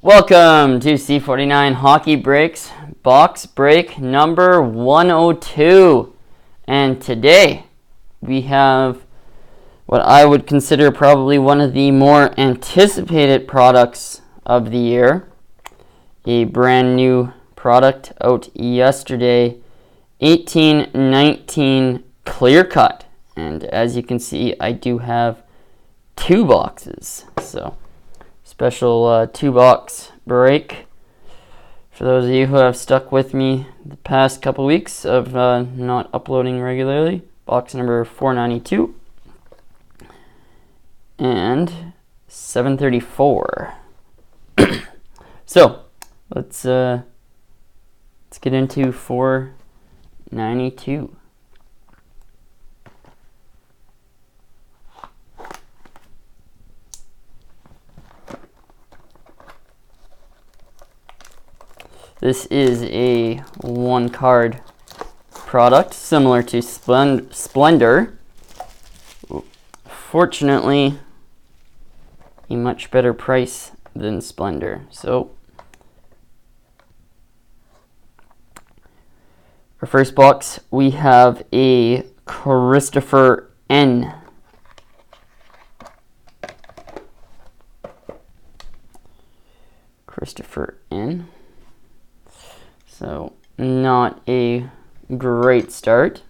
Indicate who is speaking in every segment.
Speaker 1: Welcome to C49 Hockey Breaks, box break number 102. And today we have what I would consider probably one of the more anticipated products of the year. A brand new product out yesterday, 1819 Clear Cut. And as you can see, I do have two boxes. So special two-box break for those of you who have stuck with me the past couple weeks of not uploading regularly. Box number 492 and 734. So let's get into 492. This is a one-card product similar to Splendor. Fortunately, a much better price than Splendor. So, our first box, we have a Christopher N. Christopher N. So, not a great start.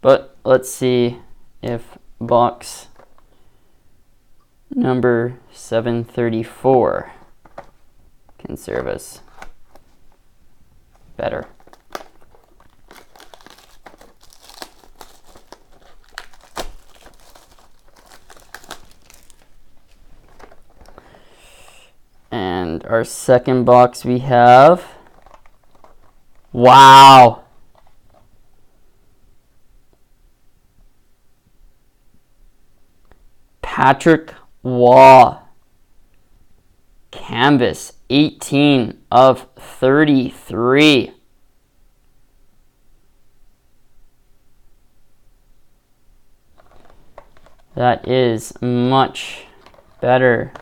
Speaker 1: But let's see if box number 734 can serve us better. And our second box we have, wow, Patrick Waugh, canvas, 18 of 33. That is much better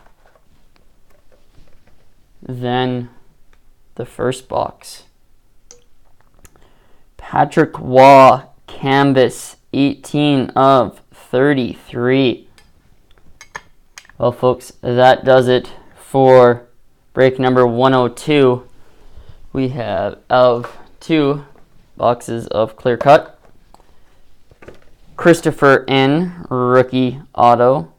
Speaker 1: than the first box. Patrick Waugh, canvas, 18 of 33. Well, folks, that does it for break number 102. We have two boxes of Clear Cut. Christopher N. Rookie Auto.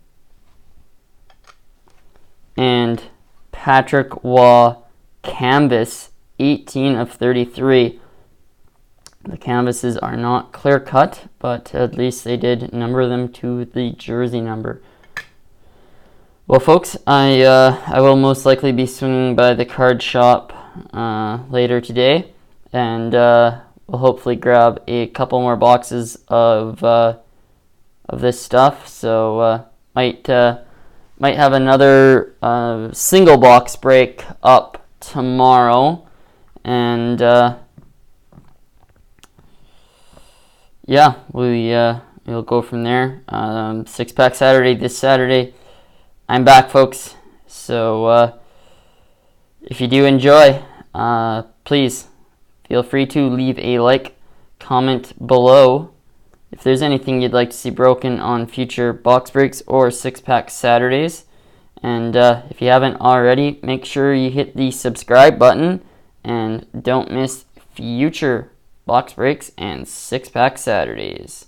Speaker 1: And Patrick Waugh, canvas, 18 of 33. The canvases are not clear cut, but at least they did number them to the jersey number. Well, folks, I will most likely be swinging by the card shop later today, and we'll hopefully grab a couple more boxes of this stuff. So might have another single box break up tomorrow, and yeah, we'll go from there. Six-pack Saturday this Saturday. I'm back, folks. So if you do enjoy, please feel free to leave a like, comment below if there's anything you'd like to see broken on future box breaks or six-pack Saturdays. And if you haven't already, make sure you hit the subscribe button and don't miss future box breaks and six-pack Saturdays.